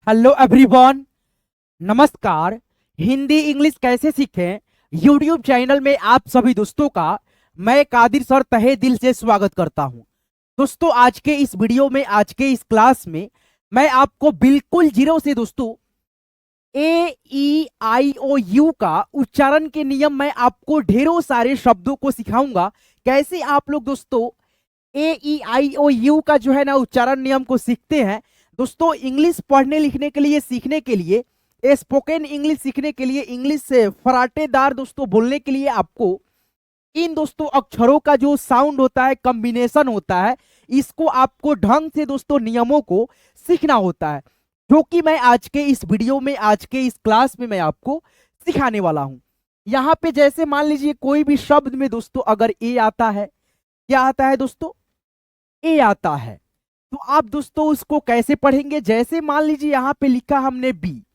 Hello everyone. नमस्कार। Hindi English कैसे सीखें यूट्यूब चैनल में आप सभी दोस्तों का मैं कादिर सर तहे दिल से स्वागत करता हूं। दोस्तों, आज के इस वीडियो में, आज के इस क्लास में मैं आपको बिल्कुल जीरो से दोस्तों AEIOU का उच्चारण के नियम मैं आपको ढेरों सारे शब्दों को सिखाऊंगा। कैसे आप लोग दोस्तों AEIOU का जो है ना उच्चारण नियम को सीखते हैं। दोस्तों, इंग्लिश पढ़ने लिखने के लिए, सीखने के लिए, स्पोकन इंग्लिश सीखने के लिए, इंग्लिश से फराटेदार दोस्तों बोलने के लिए आपको इन दोस्तों अक्षरों का जो साउंड होता है, कॉम्बिनेशन होता है, इसको आपको ढंग से दोस्तों नियमों को सीखना होता है, जो कि मैं आज के इस वीडियो में, आज के इस क्लास में मैं आपको सिखाने वाला हूं। यहाँ पे जैसे मान लीजिए कोई भी शब्द में दोस्तों अगर ए आता है, क्या आता है दोस्तों? ए आता है। तो आप दोस्तों उसको कैसे पढ़ेंगे? जैसे मान लीजिए यहाँ पे लिखा हमने बी,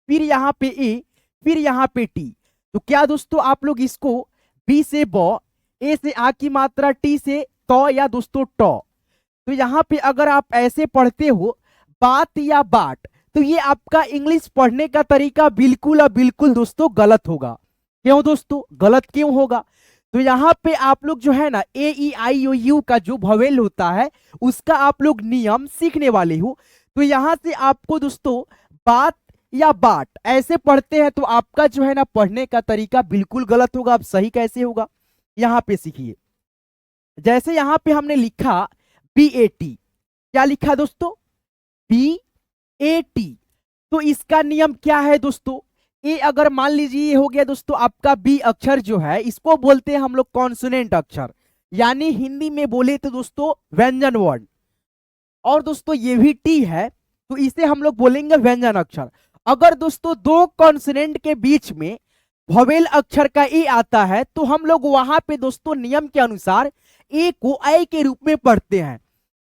फिर यहाँ पे ए, फिर यहाँ पे टी। तो क्या दोस्तों आप लोग इसको बी से ब, ए से आ की मात्रा, टी से तो या दोस्तों टॉ। तो यहाँ पे अगर आप ऐसे पढ़ते हो बात या बाट, तो ये आपका इंग्लिश पढ़ने का तरीका बिल्कुल और बिल्कुल दोस्तों गलत होगा। क्यों दोस्तों गलत क्यों होगा? तो यहाँ पे आप लोग जो है ना AEIOU का जो भवेल होता है उसका आप लोग नियम सीखने वाले हो। तो यहाँ से आपको दोस्तों बात या बाट ऐसे पढ़ते हैं तो आपका जो है ना पढ़ने का तरीका बिल्कुल गलत होगा। अब सही कैसे होगा, यहाँ पे सीखिए। जैसे यहाँ पे हमने लिखा BAT, क्या लिखा दोस्तों? BAT। तो इसका नियम क्या है दोस्तों? ए अगर मान लीजिए ये हो गया दोस्तों आपका बी अक्षर जो है, इसको बोलते हैं हम लोग कॉन्सोनेंट अक्षर, यानी हिंदी में बोले तो दोस्तों व्यंजन वर्ण। और दोस्तों ये भी टी है तो इसे हम लोग बोलेंगे व्यंजन अक्षर। अगर दोस्तों दो कॉन्सोनेंट के बीच में वोवेल अक्षर का ए आता है तो हम लोग वहां पे दोस्तों नियम के अनुसार ए को आई के रूप में पढ़ते हैं।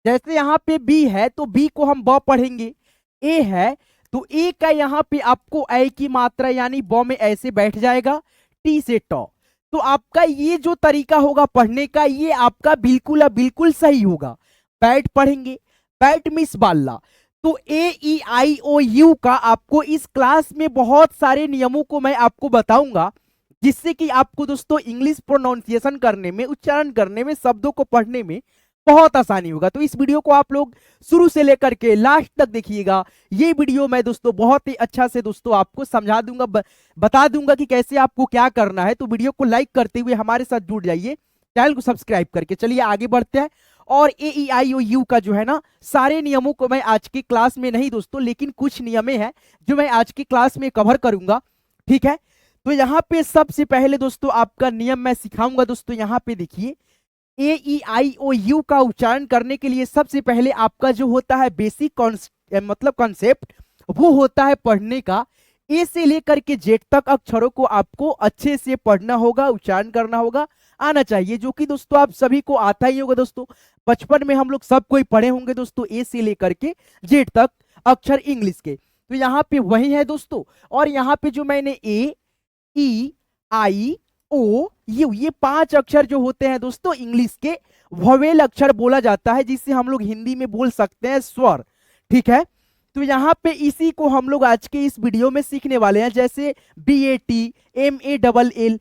जैसे यहाँ पे बी है तो बी को हम ब पढ़ेंगे, ए है तो ए का यहाँ पे आपको आई की मात्रा यानी ब में ऐसे बैठ जाएगा, टी से टॉ। तो आपका ये जो तरीका होगा पढ़ने का, ये आपका बिल्कुल बिल्कुल सही होगा। बैठ पढ़ेंगे, बैट मिस बाल्ला। तो AEIOU का आपको इस क्लास में बहुत सारे नियमों को मैं आपको बताऊंगा, जिससे कि आपको दोस्तों इंग्लिश प्रोनाउंसिएशन करने में, उच्चारण करने में, शब्दों को पढ़ने में बहुत आसानी होगा। तो इस वीडियो को आप लोग शुरू से लेकर के लास्ट तक देखिएगा। ये वीडियो मैं दोस्तों बहुत ही अच्छा से दोस्तों आपको समझा दूंगा, बता दूंगा कि कैसे आपको क्या करना है। तो वीडियो को लाइक करते हुए हमारे साथ जुड़ जाइए, चैनल को सब्सक्राइब करके। चलिए आगे बढ़ते हैं। और AEIOU का जो है ना सारे नियमों को मैं आज की क्लास में नहीं दोस्तों, लेकिन कुछ नियमें हैं जो मैं आज की क्लास में कवर करूंगा, ठीक है। तो यहाँ पे सबसे पहले दोस्तों आपका नियम मैं सिखाऊंगा। दोस्तों यहाँ पे देखिए, AEIOU का उच्चारण करने के लिए सबसे पहले आपका जो होता है बेसिक मतलब कॉन्सेप्ट, वो होता है पढ़ने का। ए से लेकर के जेड तक अक्षरों को आपको अच्छे से पढ़ना होगा, उच्चारण करना होगा, आना चाहिए, जो कि दोस्तों आप सभी को आता ही होगा। दोस्तों बचपन में हम लोग सब कोई पढ़े होंगे दोस्तों ए से लेकर के जेड तक अक्षर इंग्लिश के। तो यहाँ पे वही है दोस्तों। और यहाँ पे जो मैंने AEIOU ये 5 अक्षर जो होते हैं दोस्तों इंग्लिश के वोवेल अक्षर बोला जाता है, जिससे हम लोग हिंदी में बोल सकते हैं स्वर, ठीक है। तो यहाँ पे इसी को हम लोग आज के इस वीडियो में सीखने वाले हैं। जैसे BAT, MALL,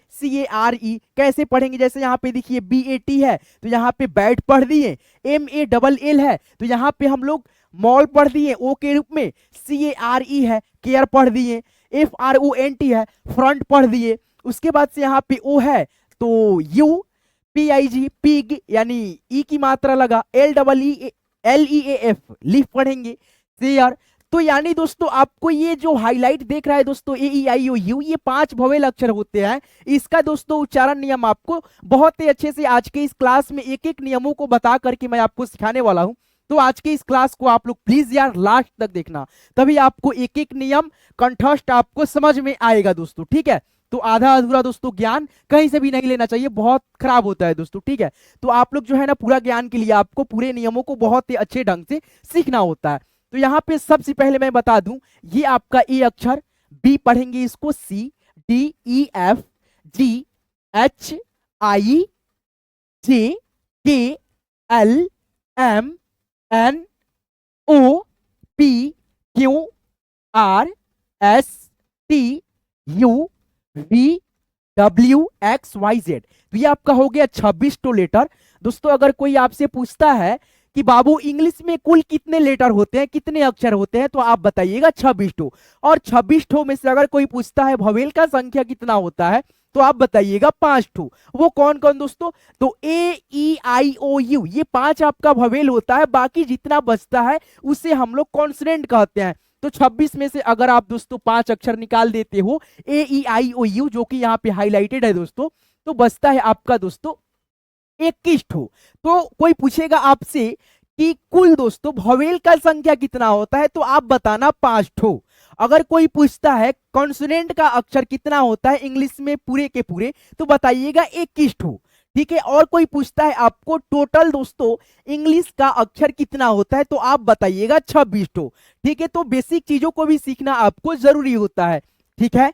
कैसे पढ़ेंगे? जैसे यहाँ पे देखिए BAT है तो यहाँ पे बैट पढ़ दिए, MALL है तो यहाँ पे हम लोग मॉल पढ़ दिए ओ के रूप में, CARE है केयर पढ़ दिए, FRONT है फ्रंट पढ़ दिए। उसके बाद से यहाँ पे ओ है तो UPIG पिग यानी ई की मात्रा लगा, LEEF लीफ पढ़ेंगे, शेयर। तो यानी दोस्तों आपको ये जो हाईलाइट देख रहा है दोस्तों AEIOU, ये 5 वोवेल अक्षर होते हैं। इसका दोस्तों उच्चारण नियम आपको बहुत ही अच्छे से आज के इस क्लास में एक एक नियमों को बता करके मैं आपको सिखाने वाला हूं। तो आज के इस क्लास को आप लोग प्लीज यार लास्ट तक देखना, तभी आपको एक एक नियम कंठस्थ आपको समझ में आएगा दोस्तों, ठीक है। तो आधा अधूरा दोस्तों ज्ञान कहीं से भी नहीं लेना चाहिए, बहुत खराब होता है दोस्तों, ठीक है। तो आप लोग जो है ना पूरा ज्ञान के लिए आपको पूरे नियमों को बहुत ही अच्छे ढंग से सीखना होता है। तो यहाँ पे सबसे पहले मैं बता दूं, ये आपका ए अक्षर, बी पढ़ेंगे इसको CDEFGHIJKLMNOPQ RSTUVWXYZ। तो ये आपका हो गया 26 टो लेटर। दोस्तों अगर कोई आपसे पूछता है कि बाबू इंग्लिश में कुल कितने लेटर होते हैं, कितने अक्षर होते हैं, तो आप बताइएगा 26 टो। और 26 टो में से अगर कोई पूछता है भवेल का संख्या कितना होता है, तो आप बताइएगा 5 टो। वो कौन कौन दोस्तों? तो A E I O U, ये 5 आपका भवेल होता है, बाकी जितना बचता है उसे हम लोग कॉन्सोनेंट कहते हैं। तो 26 में से अगर आप दोस्तों 5 अक्षर निकाल देते हो A E I O U, जो कि यहाँ पे हाईलाइटेड है दोस्तों, तो बचता है आपका दोस्तों 21 ठो। तो कोई पूछेगा आपसे कि कुल दोस्तों भवेल का संख्या कितना होता है, तो आप बताना 5 ठो। अगर कोई पूछता है कॉन्सोनेंट का अक्षर कितना होता है इंग्लिश में पूरे के पूरे, तो बताइएगा 21 ठो। ठीक है। और कोई पूछता है आपको टोटल दोस्तों इंग्लिश का अक्षर कितना होता है, तो आप बताइएगा 26 ठो। ठीक है। तो बेसिक चीजों को भी सीखना आपको जरूरी होता है। ठीक है।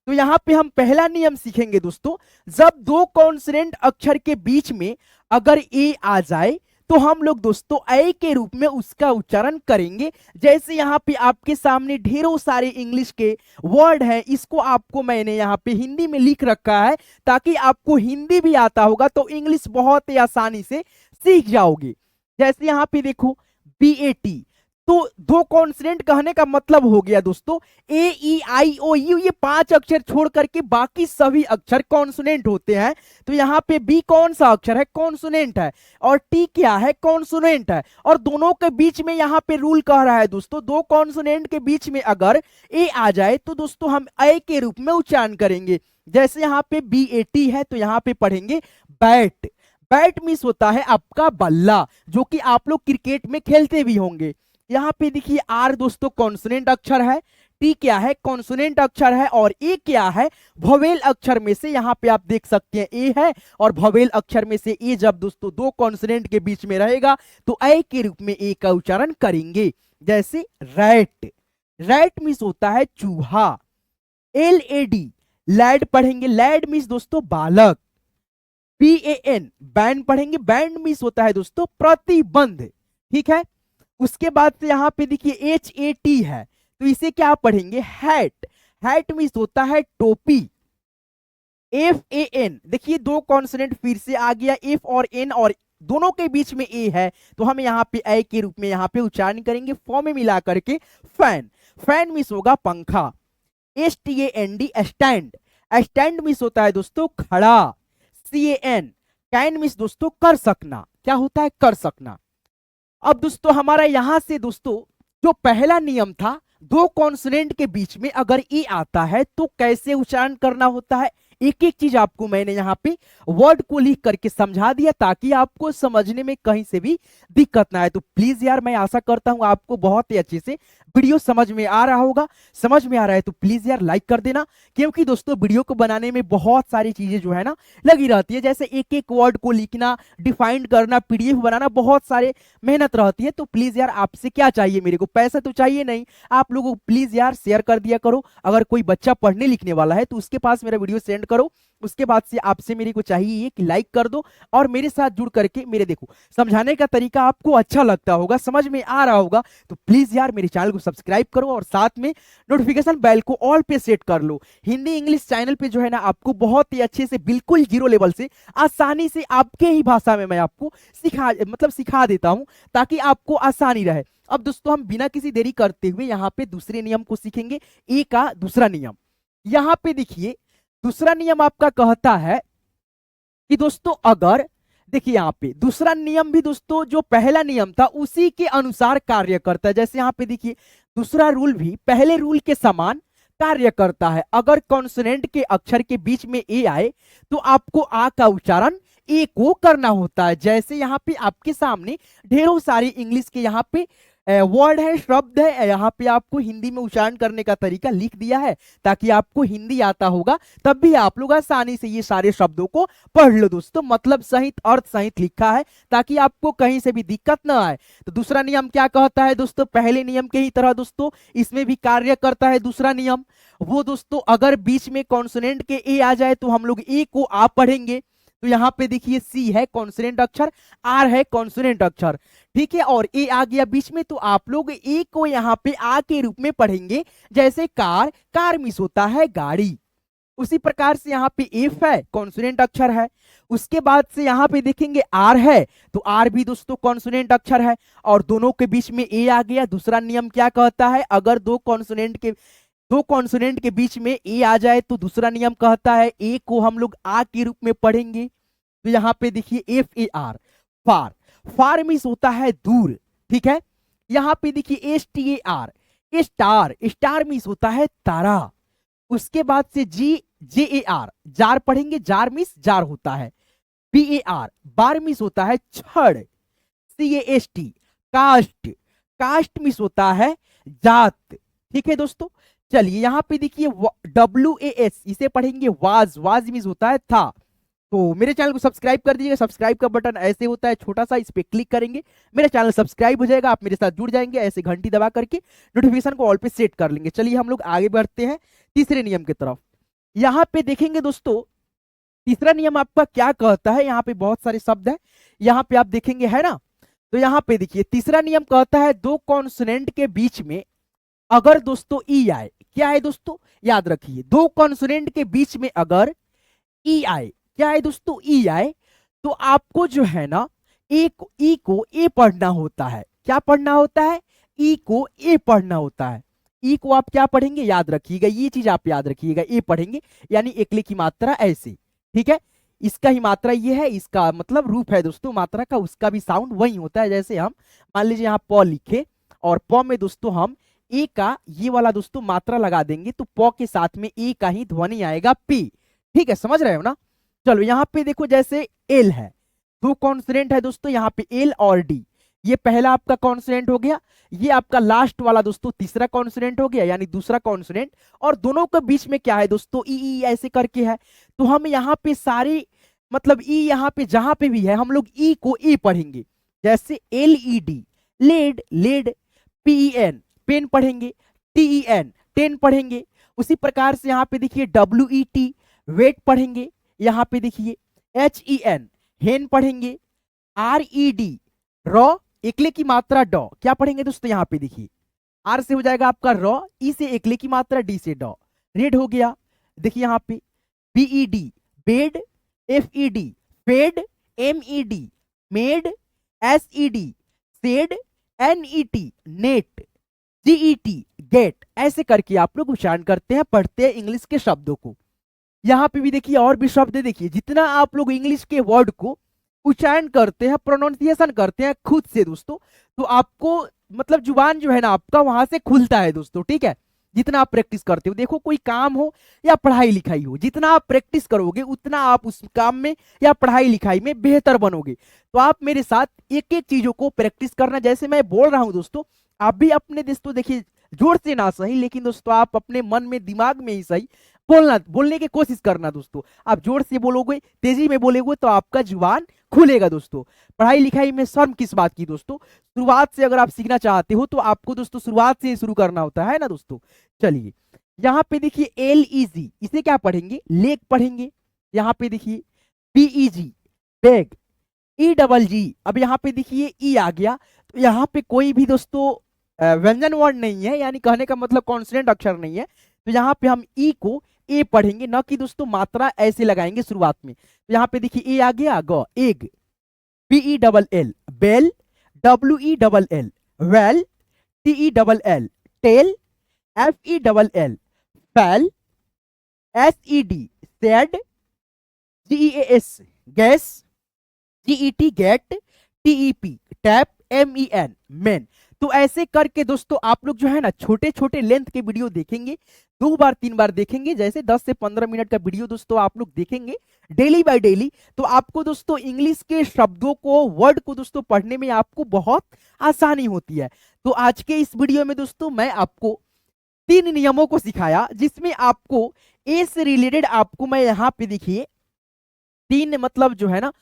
तो यहां पे हम पहला नियम सीखेंगे दोस्तों, जब दो कॉन्सोनेंट अक्षर के बीच में अगर ए आ जाए तो हम लोग दोस्तों ए के रूप में उसका उच्चारण करेंगे। जैसे यहाँ पे आपके सामने ढेरों सारे इंग्लिश के वर्ड हैं, इसको आपको मैंने यहाँ पे हिंदी में लिख रखा है, ताकि आपको हिंदी भी आता होगा तो इंग्लिश बहुत ही आसानी से सीख जाओगे। जैसे यहाँ पे देखो BAT, तो दो कॉन्सोनेंट कहने का मतलब हो गया दोस्तों A E I O U, ये 5 अक्षर छोड़ करके बाकी सभी अक्षर कॉन्सोनेंट होते हैं। तो यहाँ पे B कौन सा अक्षर है? कॉन्सोनेंट है। और T क्या है? कॉन्सोनेंट है। और दोनों के बीच में यहाँ पे रूल कह रहा है दोस्तों, दो कॉन्सोनेंट के बीच में अगर A आ जाए तो दोस्तों हम A के रूप में उच्चारण करेंगे। जैसे यहाँ पे BAT है, तो यहाँ पे पढ़ेंगे बैट। बैट मीन्स होता है आपका बल्ला, जो कि आप लोग क्रिकेट में खेलते भी होंगे। यहाँ पे देखिए आर दोस्तों कॉन्सोनेंट अक्षर है, टी क्या है? कॉन्सोनेंट अक्षर है, और ए क्या है? वोवेल अक्षर में से। यहाँ पे आप देख सकते हैं ए है, और वोवेल अक्षर में से ए जब दोस्तों दो कॉन्सोनेंट के बीच में रहेगा तो ए के रूप में ए का उच्चारण करेंगे। जैसे रैट, रैट मीन्स होता है चूहा। LAD, लैड पढ़ेंगे, लैड मीन्स दोस्तों बालक। BAN, बैन पढ़ेंगे, बैन मीन्स होता है दोस्तों प्रतिबंध। ठीक है। उसके बाद से यहाँ पे देखिए HAT है, तो इसे क्या पढ़ेंगे? हैट। हैट मीन्स होता है टोपी। FAN, देखिए दो कॉन्सोनेंट फिर से आ गया, F और N, और दोनों के बीच में ए है, तो हम यहाँ पे ए के रूप में यहाँ पे उच्चारण करेंगे फॉर्म में मिला करके फैन। फैन मीन्स होगा पंखा। STAND, stand. स्टैंड मीन्स होता है दोस्तों खड़ा। CAN, कैन मीन्स दोस्तों कर सकना। क्या होता है? कर सकना। अब दोस्तों हमारा यहां से दोस्तों जो पहला नियम था, दो कॉन्सोनेंट के बीच में अगर ए आता है तो कैसे उच्चारण करना होता है, एक एक चीज आपको मैंने यहाँ पे वर्ड को लिख करके समझा दिया, ताकि आपको समझने में कहीं से भी दिक्कत ना आए। तो प्लीज यार मैं आशा करता हूं आपको बहुत ही अच्छे से वीडियो समझ में आ रहा होगा। समझ में आ रहा है तो प्लीज यार लाइक कर देना, क्योंकि दोस्तों वीडियो को बनाने में बहुत सारी चीजें जो है ना लगी रहती है, जैसे एक एक वर्ड को लिखना, डिफाइन करना, PDF बनाना, बहुत सारे मेहनत रहती है। तो प्लीज यार आपसे क्या चाहिए, मेरे को पैसा तो चाहिए नहीं, आप लोगों को प्लीज यार शेयर कर दिया करो। अगर कोई बच्चा पढ़ने लिखने वाला है तो उसके पास मेरा वीडियो सेंड करो। उसके बाद से आपसे मेरे को चाहिए कि लाइक कर दो और मेरे साथ जुड़ करके, मेरे देखो समझाने का तरीका आपको अच्छा लगता होगा, समझ में आ रहा होगा, तो प्लीज यार मेरे चैनल को सब्सक्राइब करो और साथ में नोटिफिकेशन बेल को ऑल पे सेट कर लो। हिंदी इंग्लिश चैनल पे जो है ना आपको बहुत ही अच्छे से बिल्कुल जीरो लेवल से आसानी से आपके ही भाषा में मैं आपको सिखा देता हूं, ताकि आपको आसानी रहे। अब दोस्तों हम बिना किसी देरी करते हुए यहाँ पे दूसरे नियम को सीखेंगे, ए का दूसरा नियम। यहाँ पे देखिए दूसरा नियम आपका कहता है कि दोस्तों अगर देखिए यहाँ पे दूसरा नियम भी दोस्तों जो पहला नियम था उसी के अनुसार कार्य करता है। जैसे यहाँ पे देखिए दूसरा रूल भी पहले रूल के समान कार्य करता है। अगर कॉन्सोनेंट के अक्षर के बीच में ए आए तो आपको आ का उच्चारण ए को करना होता है। जैसे यहाँ पे आपके सामने ढेरों सारे इंग्लिश के यहाँ पे वर्ड है, शब्द है, यहाँ पे आपको हिंदी में उच्चारण करने का तरीका लिख दिया है, ताकि आपको हिंदी आता होगा तब भी आप लोग आसानी से ये सारे शब्दों को पढ़ लो दोस्तों। मतलब सहित, अर्थ सहित लिखा है, ताकि आपको कहीं से भी दिक्कत ना आए। तो दूसरा नियम क्या कहता है दोस्तों? पहले नियम के ही तरह दोस्तों इसमें भी कार्य करता है दूसरा नियम। वो दोस्तों अगर बीच में कॉन्सोनेंट के ए आ जाए तो हम लोग ए को आ पढ़ेंगे। तो यहाँ पे देखिए सी है कॉन्सोनेंट अक्षर, आर है कॉन्सोनेंट अक्षर, ठीक है, और ए आ गया बीच में, तो आप लोग ए को यहाँ पे आ के रूप में पढ़ेंगे। जैसे कार, कार मिस होता है गाड़ी, उसी प्रकार से यहाँ पे एफ है कॉन्सोनेंट अक्षर है। उसके बाद से यहाँ पे देखेंगे आर है, तो आर भी दोस्तों कॉन्सोनेंट अक्षर है, और दोनों के बीच में ए आ गया। दूसरा नियम क्या कहता है, अगर दो कॉन्सोनेंट के बीच में ए आ जाए तो दूसरा नियम कहता है ए को हम लोग आ के रूप में पढ़ेंगे। तो यहाँ पे देखिए F A R, far, far means होता है दूर, ठीक है। यहाँ पे देखिए S T A R, star, star means होता है तारा। उसके बाद से G J A R, jar पढ़ेंगे, जार मीन्स जार होता है। B A R, bar means होता है छड़। C A S T, cast, cast means होता है जात, ठीक है दोस्तों। चलिए यहाँ पे देखिए डब्ल्यू ए एस, इसे पढ़ेंगे वाज, वाज मीन्स होता है था। तो मेरे चैनल को सब्सक्राइब कर दीजिएगा, सब्सक्राइब का बटन ऐसे होता है छोटा सा, इस पे क्लिक करेंगे, मेरा चैनल सब्सक्राइब हो जाएगा, आप मेरे साथ जुड़ जाएंगे। ऐसे घंटी दबा करके नोटिफिकेशन को ऑल पे सेट कर लेंगे। चलिए हम लोग आगे बढ़ते हैं तीसरे नियम की तरफ। यहाँ पे देखेंगे दोस्तों तीसरा नियम आपका क्या कहता है, यहाँ पे बहुत सारे शब्द है, यहाँ पे आप देखेंगे है ना। तो यहाँ पे देखिए तीसरा नियम कहता है दो कॉन्सोनेंट के बीच में अगर दोस्तों ई आए, क्या है दोस्तों, याद रखिए, दो कॉन्सोनेंट के बीच में अगर ई आए, क्या है दोस्तों, ई आए, तो आपको जो है ना ई को ए पढ़ना होता है। क्या पढ़ना होता है, ई को ए पढ़ना होता है। ई को आप क्या पढ़ेंगे, याद रखिएगा, ये चीज आप याद रखिएगा, ए पढ़ेंगे, यानी एकले की मात्रा ऐसे, ठीक है। इसका ही मात्रा ये है, इसका मतलब रूप है दोस्तों मात्रा का, उसका भी साउंड वही होता है। जैसे हम मान लीजिए यहाँ प लिखे और प में दोस्तों हम ए का ये वाला दोस्तों मात्रा लगा देंगे, तो प के साथ में ए का ही ध्वनि आएगा पी, ठीक है, समझ रहे हो ना। चलो यहाँ पे देखो जैसे एल है, दो कॉन्सोनेंट है दोस्तों, यहाँ पे एल और डी, ये पहला आपका कॉन्सोनेंट हो गया, ये आपका लास्ट वाला दोस्तों तीसरा कॉन्सोनेंट हो गया, यानी दूसरा कॉन्सोनेंट, और दोनों के बीच में क्या है दोस्तों, ई ऐसे करके है। तो हम यहाँ पे सारे मतलब ई यहाँ पे जहां पे भी है हम लोग ई को ए पढ़ेंगे। जैसे L E D, led, led, P N, pen पढ़ेंगे, टी एन, टेन पढ़ेंगे। उसी प्रकार से यहाँ पे देखिए डब्ल्यू ई टी, वेट पढ़ेंगे। यहाँ पे देखिए एच ई एन, हेन पढ़ेंगे। आर ई डी, रॉ, एकले की मात्रा डॉ, क्या पढ़ेंगे दोस्तों, यहाँ पे देखिए आर से हो जाएगा आपका रॉ, ई से एकले की मात्रा, डी से डॉ, रेड हो गया। देखिए यहाँ पे B E D, bed, F E D, fed, M E D, med, S E D, said, N E T, net, G E T, get, ऐसे करके आप लोग उच्चारण करते हैं, पढ़ते हैं इंग्लिश के शब्दों को। यहाँ पे भी देखिए और भी शब्द देखिए, जितना आप लोग इंग्लिश के वर्ड को उच्चारण करते हैं, प्रोनाउंसिएशन करते हैं खुद से दोस्तों, तो आपको मतलब जुबान जो है ना आपका वहां से खुलता है दोस्तों, ठीक है। जितना आप प्रैक्टिस करते हो, देखो कोई काम हो या पढ़ाई लिखाई हो, जितना आप प्रैक्टिस करोगे उतना आप उस काम में या पढ़ाई लिखाई में बेहतर बनोगे। तो आप मेरे साथ एक एक चीजों को प्रैक्टिस करना, जैसे मैं बोल रहा हूं दोस्तों, आप भी अपने दोस्तों देखिए जोर से ना सही, लेकिन दोस्तों आप अपने मन में दिमाग में ही सही बोलने की कोशिश करना दोस्तों। आप जोर से बोलोगे, तेजी में बोलोगे तो आपका जुबान खुलेगा दोस्तों। पढ़ाई लिखाई में शर्म किस बात की दोस्तों, शुरुआत से अगर आप सीखना चाहते हो तो आपको दोस्तों शुरुआत से ही शुरू करना होता है ना दोस्तों। चलिए यहाँ पे देखिए एल ई जी, इसे क्या पढ़ेंगे, लेग पढ़ेंगे। यहाँ पे देखिए बी ई जी, बैग, ई डबल जी, अब यहाँ पे देखिए ई आ गया, तो यहाँ पे कोई भी दोस्तों व्यंजन वर्ण नहीं है, यानी कहने का मतलब कॉन्सोनेंट अक्षर नहीं है। तो यहाँ पे हम ई को ए पढ़ेंगे, ना कि दोस्तों मात्रा ऐसे लगाएंगे शुरुआत में। तो यहाँ पे देखिए ए आ गया, ग, egg, B E double L, bell, W E double L, well, T E double L, tell, F E double L, fell, S E D, said, G E S, gas, G E T, get, T E P, tap, M E N, men. तो ऐसे करके दोस्तों आप लोग जो है ना छोटे छोटे लेंथ के वीडियो देखेंगे, 2 बार 3 बार देखेंगे, जैसे 10 से 15 मिनट का वीडियो दोस्तों आप लोग देखेंगे डेली बाय डेली, तो आपको दोस्तों इंग्लिश के शब्दों को, वर्ड को दोस्तों पढ़ने में आपको बहुत आसानी होती है। तो आज के इस वीडियो में दोस्तों मैं आपको 3 नियमों को सिखाया, जिसमें आपको ए से रिलेटेड आपको मैं यहाँ पे देखिए 3 मतलब जो है ना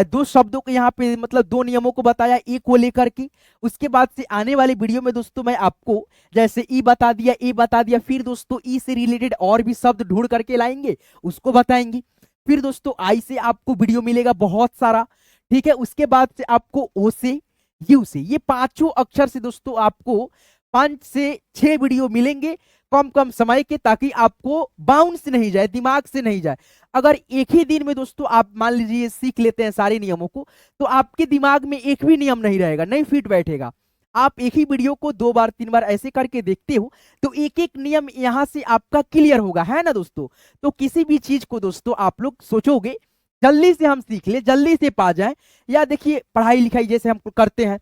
2 शब्दों को यहाँ पे मतलब 2 नियमों को बताया ए को लेकर के। उसके बाद से आने वाले वीडियो में दोस्तों मैं आपको जैसे ई बता दिया, ए बता दिया, फिर दोस्तों ई से रिलेटेड और भी शब्द ढूंढ करके लाएंगे, उसको बताएंगे। फिर दोस्तों आई से आपको वीडियो मिलेगा बहुत सारा, ठीक है। उसके बाद से आपको ओ से, यू से, ये पांचों अक्षर से दोस्तों आपको 5 से 6 वीडियो मिलेंगे कम कम समय के, ताकि आपको बाउंस नहीं जाए, दिमाग से नहीं जाए। अगर एक ही दिन में दोस्तों आप मान लीजिए सीख लेते हैं सारे नियमों को, तो आपके दिमाग में एक भी नियम नहीं रहेगा, नहीं फिट बैठेगा। आप एक ही वीडियो को 2 बार 3 बार ऐसे करके देखते हो तो एक एक नियम यहां से आपका क्लियर होगा, है ना दोस्तों। तो किसी भी चीज को दोस्तों आप लोग सोचोगे जल्दी से हम सीख ले, जल्दी से पा जाए, या देखिए पढ़ाई लिखाई जैसे हम करते हैं,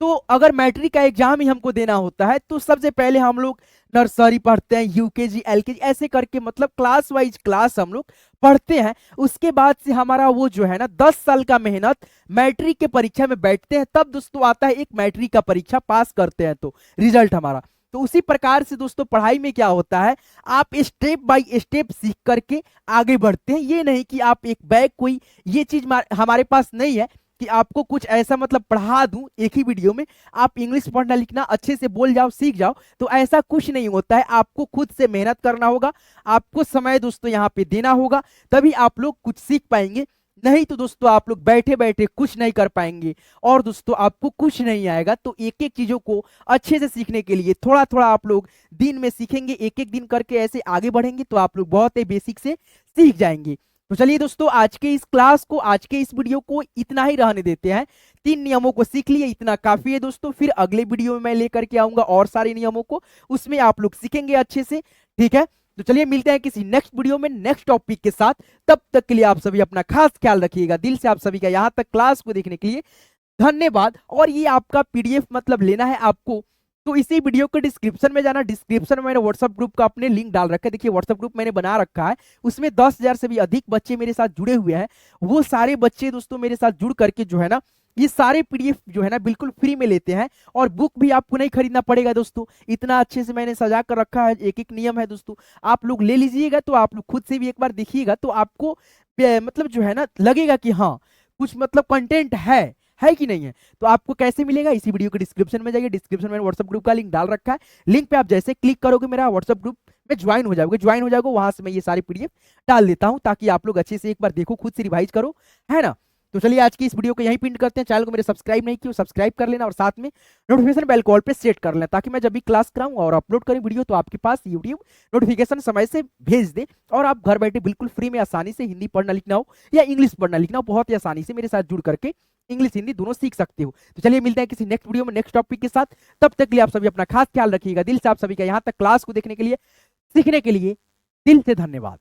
तो अगर मैट्रिक का एग्जाम ही हमको देना होता है तो सबसे पहले हम लोग नर्सरी पढ़ते हैं, यूकेजी एलकेजी ऐसे करके, मतलब क्लास वाइज क्लास हम लोग पढ़ते हैं। उसके बाद से हमारा वो जो है ना 10 साल का मेहनत मैट्रिक के परीक्षा में बैठते हैं, तब दोस्तों आता है एक मैट्रिक का परीक्षा, पास करते हैं तो रिजल्ट हमारा। तो उसी प्रकार से दोस्तों पढ़ाई में क्या होता है, आप स्टेप बाय स्टेप सीख करके आगे बढ़ते हैं। ये नहीं कि आप एक बैग कोई, ये चीज हमारे पास नहीं है कि आपको कुछ ऐसा मतलब पढ़ा दूं एक ही वीडियो में, आप इंग्लिश पढ़ना लिखना अच्छे से बोल जाओ, सीख जाओ, तो ऐसा कुछ नहीं होता है। आपको खुद से मेहनत करना होगा, आपको समय दोस्तों यहाँ पे देना होगा, तभी आप लोग कुछ सीख पाएंगे। नहीं तो दोस्तों आप लोग बैठे बैठे कुछ नहीं कर पाएंगे और दोस्तों आपको कुछ नहीं आएगा। तो एक एक चीजों को अच्छे से सीखने के लिए थोड़ा थोड़ा आप लोग दिन में सीखेंगे, एक एक दिन करके ऐसे आगे बढ़ेंगे तो आप लोग बहुत ही बेसिक से सीख जाएंगे। तो चलिए दोस्तों आज के इस क्लास को, आज के इस वीडियो को इतना ही रहने देते हैं। 3 नियमों को सीख लिए, इतना काफी है दोस्तों। फिर अगले वीडियो में मैं लेकर के आऊंगा और सारे नियमों को, उसमें आप लोग सीखेंगे अच्छे से, ठीक है। तो चलिए मिलते हैं किसी नेक्स्ट वीडियो में नेक्स्ट टॉपिक के साथ। तब तक के लिए आप सभी अपना खास ख्याल रखिएगा। दिल से आप सभी का यहाँ तक क्लास को देखने के लिए धन्यवाद। और ये आपका पीडीएफ मतलब लेना है आपको, तो इसी वीडियो के डिस्क्रिप्शन में जाना। डिस्क्रिप्शन में मैंने व्हाट्सएप ग्रुप का अपने लिंक डाल रखा है, देखिए व्हाट्सएप ग्रुप मैंने बना रखा है, उसमें 10,000 से भी अधिक बच्चे मेरे साथ जुड़े हुए हैं। वो सारे बच्चे दोस्तों मेरे साथ जुड़ करके जो है ना ये सारे पीडीएफ जो है ना बिल्कुल फ्री में लेते हैं, और बुक भी आपको नहीं खरीदना पड़ेगा दोस्तों। इतना अच्छे से मैंने सजा कर रखा है, एक एक नियम है दोस्तों, आप लोग ले लीजिएगा। तो आप लोग खुद से भी एक बार देखिएगा तो आपको मतलब जो है ना लगेगा कि हाँ कुछ मतलब कंटेंट है कि नहीं है। तो आपको कैसे मिलेगा, इसी वीडियो के डिस्क्रिप्शन में जाइए, डिस्क्रिप्शन में व्हाट्सएप ग्रुप का लिंक डाल रखा है। लिंक पे आप जैसे क्लिक करोगे मेरा व्हाट्सएप ग्रुप में ज्वाइन हो जाओगे, वहां से मैं ये सारी पीडीएफ डाल देता हूं, ताकि आप लोग अच्छे से एक बार देखो, खुद से रिवाइज करो, है ना। तो चलिए आज की इस वीडियो को यहीं पिन करते हैं। चैनल को मेरे सब्सक्राइब नहीं किया सब्सक्राइब कर लेना, और साथ में नोटिफिकेशन बेल कॉल पे सेट कर लेना, ताकि मैं जब भी क्लास कराऊं और अपलोड करूं वीडियो तो आपके पास यूट्यूब नोटिफिकेशन समय से भेज दे, और आप घर बैठे बिल्कुल फ्री में आसानी से हिंदी पढ़ना लिखना हो या इंग्लिश पढ़ना लिखना हो, बहुत ही आसानी से मेरे साथ जुड़ करके इंग्लिश हिंदी दोनों सीख सकते हो। तो चलिए मिलते हैं किसी नेक्स्ट वीडियो में नेक्स्ट टॉपिक के साथ। तब तक के लिए आप सभी अपना खास ख्याल रखिएगा। दिल से आप सभी का यहाँ तक क्लास को देखने के लिए, सीखने के लिए दिल से धन्यवाद।